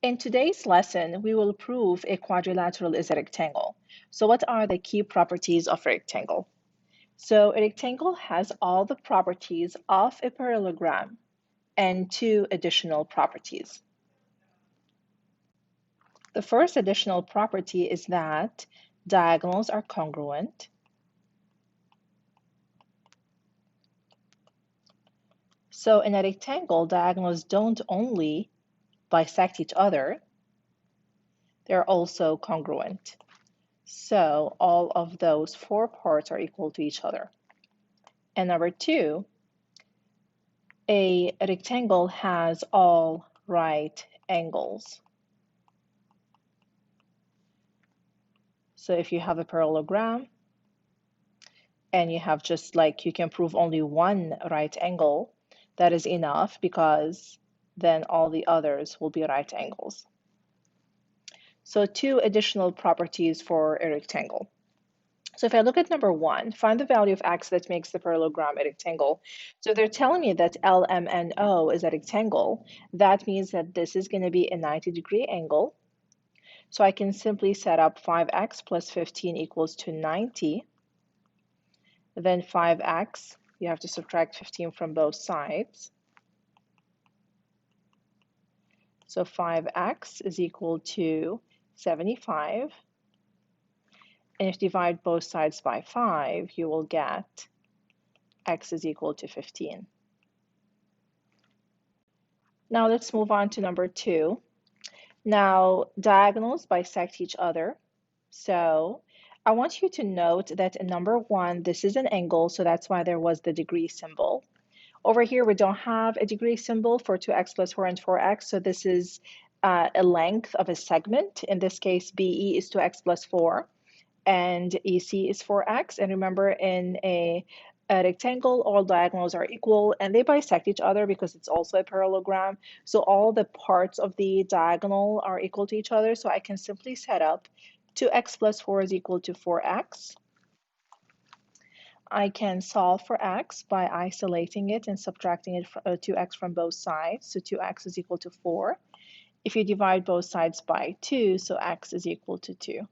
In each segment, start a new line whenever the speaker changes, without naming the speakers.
In today's lesson, we will prove a quadrilateral is a rectangle. So what are the key properties of a rectangle? So a rectangle has all the properties of a parallelogram and two additional properties. The first additional property is that diagonals are congruent. So in a rectangle, diagonals don't only bisect each other, they're also congruent. So all of those four parts are equal to each other. And number two, a rectangle has all right angles. So if you have a parallelogram and you have just like, you can prove only one right angle, that is enough because then all the others will be right angles. So two additional properties for a rectangle. So if I look at number one, find the value of x that makes the parallelogram a rectangle. So they're telling me that LMNO is a rectangle. That means that this is going to be a 90-degree angle. So I can simply set up 5x plus 15 equals to 90. Then 5x, you have to subtract 15 from both sides. So 5x is equal to 75. And if you divide both sides by 5, you will get x is equal to 15. Now let's move on to number two. Now diagonals bisect each other. So I want you to note that in number one, this is an angle, so that's why there was the degree symbol. Over here, we don't have a degree symbol for 2x plus 4 and 4x, so this is a length of a segment. In this case, BE is 2x plus 4, and EC is 4x. And remember, in a rectangle, all diagonals are equal, and they bisect each other because it's also a parallelogram. So all the parts of the diagonal are equal to each other. So I can simply set up 2x plus 4 is equal to 4x. I can solve for x by isolating it and subtracting it 2x from both sides. So 2x is equal to 4. If you divide both sides by 2, so x is equal to 2.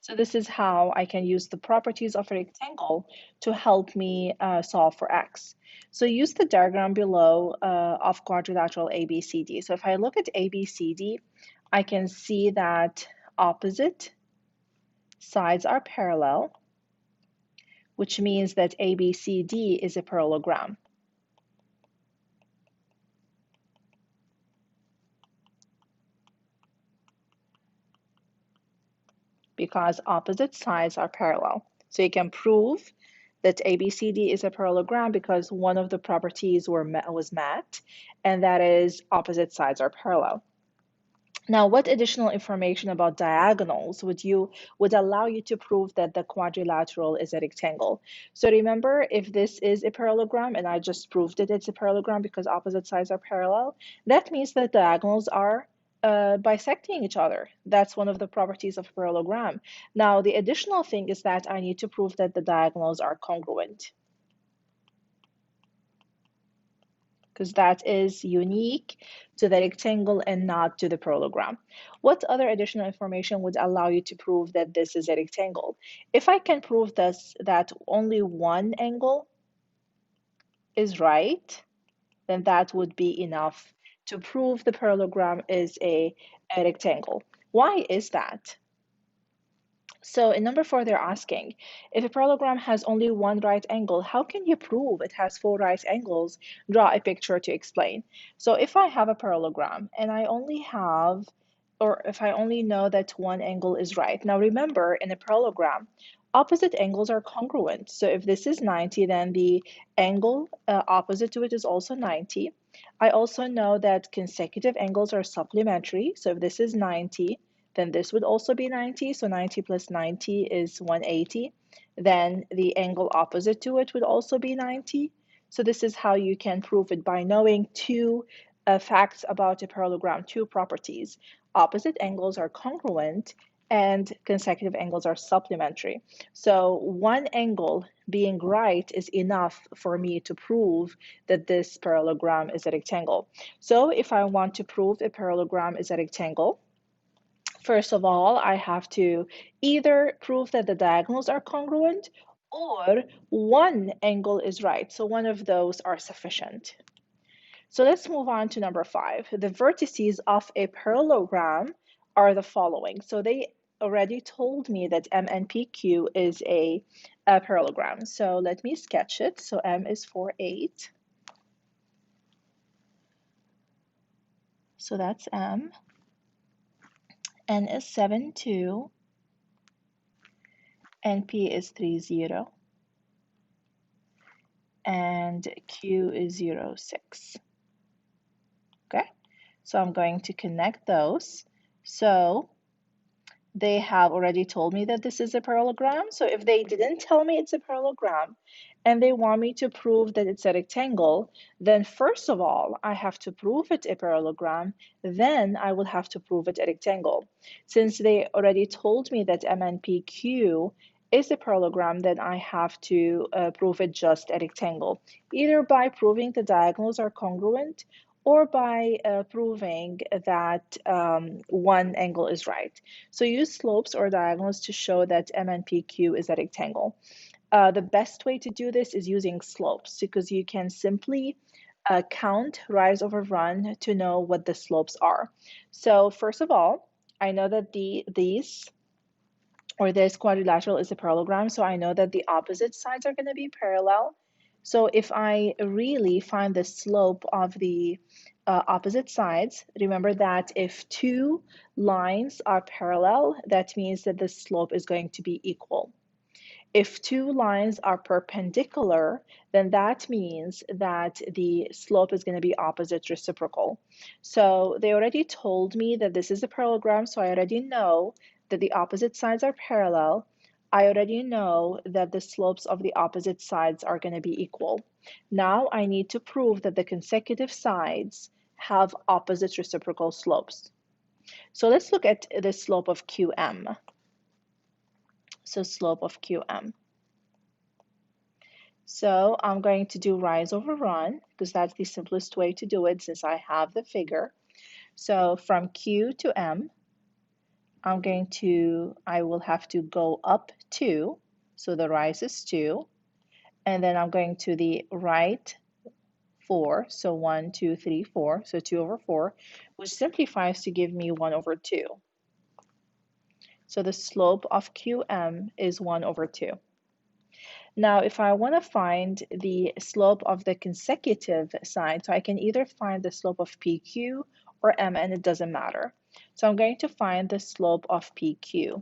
So this is how I can use the properties of a rectangle to help me solve for x. So use the diagram below of quadrilateral ABCD. So if I look at ABCD, I can see that opposite sides are parallel, which means that ABCD is a parallelogram. Because opposite sides are parallel. So you can prove that ABCD is a parallelogram because one of the properties was met, and that is opposite sides are parallel. Now, what additional information about diagonals would allow you to prove that the quadrilateral is a rectangle? So remember, if this is a parallelogram, and I just proved that it's a parallelogram because opposite sides are parallel, that means that diagonals are bisecting each other. That's one of the properties of a parallelogram. Now, the additional thing is that I need to prove that the diagonals are congruent, because that is unique to the rectangle and not to the parallelogram. What other additional information would allow you to prove that this is a rectangle? If I can prove this, that only one angle is right, then that would be enough to prove the parallelogram is a rectangle. Why is that? So in number 4, they're asking, if a parallelogram has only one right angle, how can you prove it has 4 right angles? Draw a picture to explain. So if I have a parallelogram and I only have, or if I only know that one angle is right. Now remember, in a parallelogram, opposite angles are congruent. So if this is 90, then the angle opposite to it is also 90. I also know that consecutive angles are supplementary. So if this is 90, then this would also be 90. So 90 plus 90 is 180. Then the angle opposite to it would also be 90. So this is how you can prove it, by knowing two facts about a parallelogram, two properties. Opposite angles are congruent and consecutive angles are supplementary. So one angle being right is enough for me to prove that this parallelogram is a rectangle. So if I want to prove a parallelogram is a rectangle, first of all, I have to either prove that the diagonals are congruent or one angle is right. So one of those are sufficient. So let's move on to number 5. The vertices of a parallelogram are the following. So they already told me that M and PQ is a parallelogram. So let me sketch it. So M is 4, 8. So that's M. N is 7, 2. And P is 3, 0. And Q is 0, 6. Okay, so I'm going to connect those. So they have already told me that this is a parallelogram. So if they didn't tell me it's a parallelogram and they want me to prove that it's a rectangle, then first of all, I have to prove it a parallelogram, then I will have to prove it a rectangle. Since they already told me that MNPQ is a parallelogram, then I have to prove it just a rectangle, either by proving the diagonals are congruent or by proving that one angle is right. So use slopes or diagonals to show that MNPQ is a rectangle. The best way to do this is using slopes because you can simply count rise over run to know what the slopes are. So first of all, I know that this quadrilateral is a parallelogram, so I know that the opposite sides are going to be parallel. So if I really find the slope of the opposite sides, remember that if two lines are parallel, that means that the slope is going to be equal. If two lines are perpendicular, then that means that the slope is going to be opposite reciprocal. So they already told me that this is a parallelogram, so I already know that the opposite sides are parallel. I already know that the slopes of the opposite sides are going to be equal. Now I need to prove that the consecutive sides have opposite reciprocal slopes. So let's look at the slope of QM. So slope of QM. So I'm going to do rise over run because that's the simplest way to do it since I have the figure. So from Q to M, I will have to go up 2. So the rise is 2. And then I'm going to the right 4. So 1, 2, 3, 4. So 2 over 4, which simplifies to give me 1 over 2. So the slope of QM is 1 over 2. Now, if I want to find the slope of the consecutive side, so I can either find the slope of PQ or MN, it doesn't matter. So I'm going to find the slope of PQ.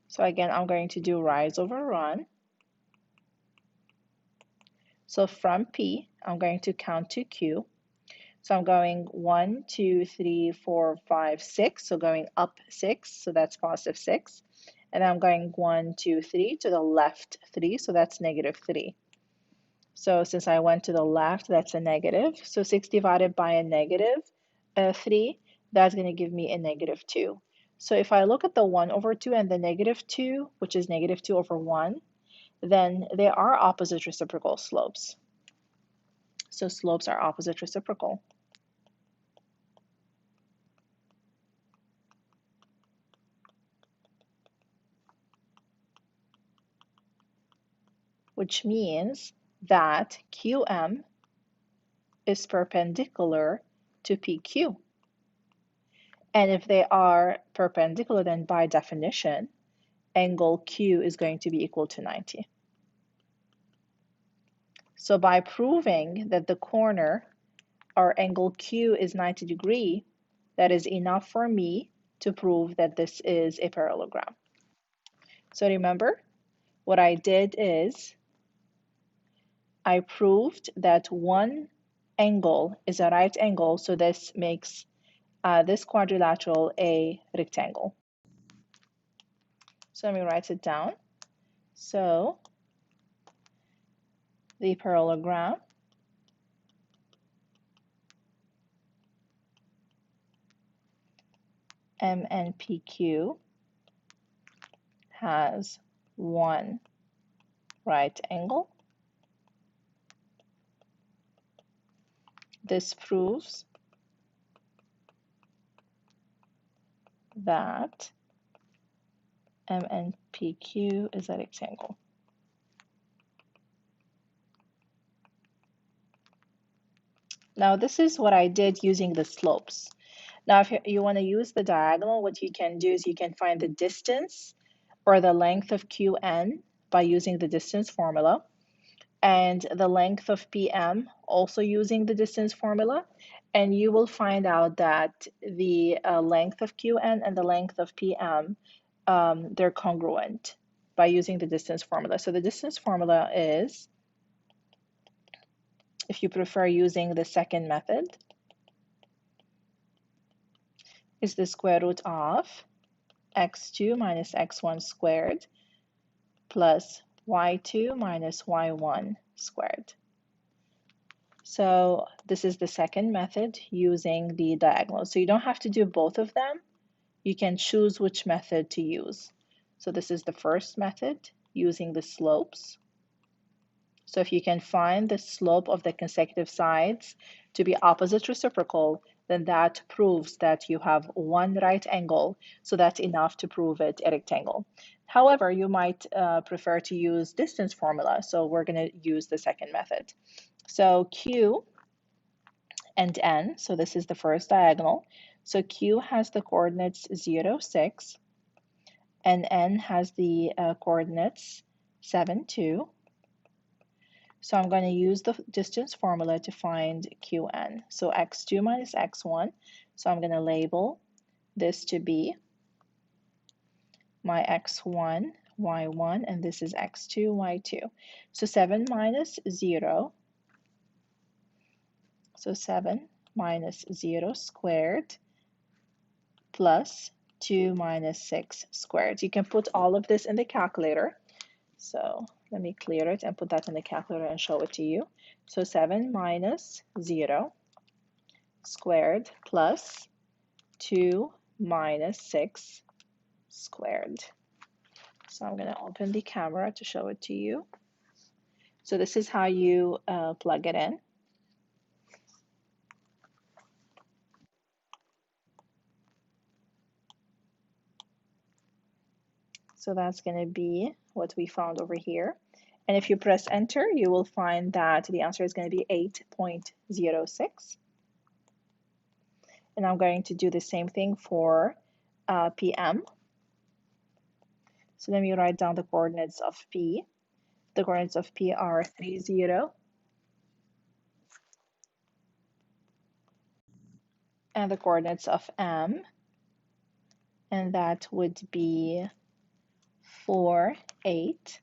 So again, I'm going to do rise over run. So from P, I'm going to count to Q. So I'm going 1, 2, 3, 4, 5, 6. So going up 6, so that's positive 6. And I'm going 1, 2, 3 to the left 3, so that's negative 3. So since I went to the left, that's a negative. So 6 divided by a negative 3, that's going to give me a negative 2. So if I look at the 1 over 2 and the negative 2, which is negative 2 over 1, then they are opposite reciprocal slopes. So slopes are opposite reciprocal. Which means that QM is perpendicular to PQ. And if they are perpendicular, then by definition, angle Q is going to be equal to 90. So by proving that the corner or angle Q is 90 degrees, that is enough for me to prove that this is a parallelogram. So remember, what I did is I proved that one angle is a right angle, so this makes this quadrilateral a rectangle. So let me write it down. So the parallelogram MNPQ has one right angle. This proves that MNPQ is a rectangle. Now this is what I did using the slopes. Now if you want to use the diagonal, what you can do is you can find the distance or the length of QN by using the distance formula, and the length of PM also using the distance formula, and you will find out that the length of QN and the length of PM, they're congruent by using the distance formula. So the distance formula is, if you prefer using the second method, is the square root of x2 minus x1 squared plus y2 minus y1 squared. So this is the second method using the diagonal. So you don't have to do both of them. You can choose which method to use. So this is the first method using the slopes. So if you can find the slope of the consecutive sides to be opposite reciprocal, then that proves that you have one right angle. So that's enough to prove it a rectangle. However, you might prefer to use distance formula. So we're going to use the second method. So Q and N, so this is the first diagonal. So Q has the coordinates 0, 6, and N has the coordinates 7, 2. So I'm going to use the distance formula to find Qn. So x2 minus x1. So I'm going to label this to be my x1, y1, and this is x2, y2. So 7 minus 0. So 7 minus 0 squared plus 2 minus 6 squared. You can put all of this in the calculator. So let me clear it and put that in the calculator and show it to you. So 7 minus 0 squared plus 2 minus 6 squared. So I'm going to open the camera to show it to you. So this is how you plug it in. So that's going to be what we found over here. And if you press enter, you will find that the answer is going to be 8.06. And I'm going to do the same thing for PM. So let me write down the coordinates of P. The coordinates of P are 3, 0. And the coordinates of M, and that would be 4, 8.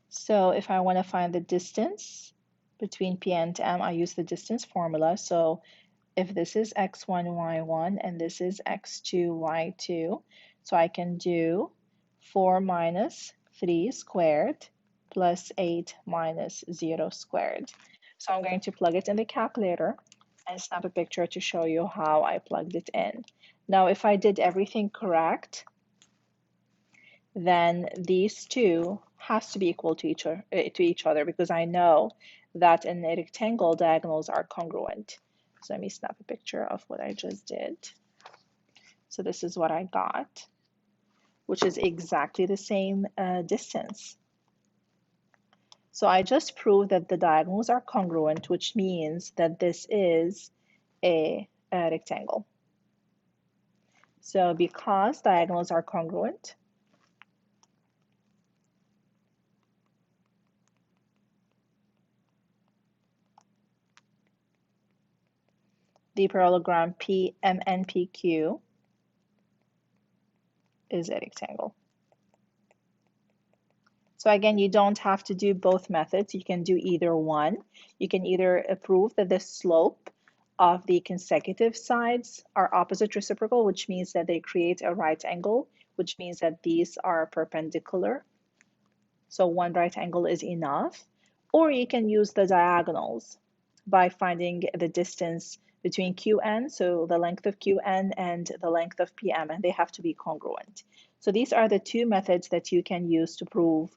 So if I want to find the distance between P and M, I use the distance formula. So if this is x1, y1, and this is x2, y2, so I can do 4 minus 3 squared plus 8 minus 0 squared. So I'm going to plug it in the calculator and snap a picture to show you how I plugged it in. Now, if I did everything correct, then these two has to be equal to each other because I know that in a rectangle, diagonals are congruent. So let me snap a picture of what I just did. So this is what I got, which is exactly the same distance. So I just proved that the diagonals are congruent, which means that this is a rectangle. So because diagonals are congruent, the parallelogram PMNPQ is a rectangle. So again, you don't have to do both methods. You can do either one. You can either prove that the slope of the consecutive sides are opposite reciprocal, which means that they create a right angle, which means that these are perpendicular. So one right angle is enough. Or you can use the diagonals by finding the distance between QN, so the length of QN and the length of PM, and they have to be congruent. So these are the two methods that you can use to prove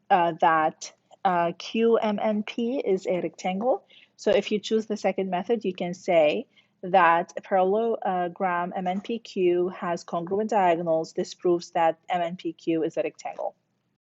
that QMNP is a rectangle. So if you choose the second method, you can say that a parallelogram MNPQ has congruent diagonals. This proves that MNPQ is a rectangle.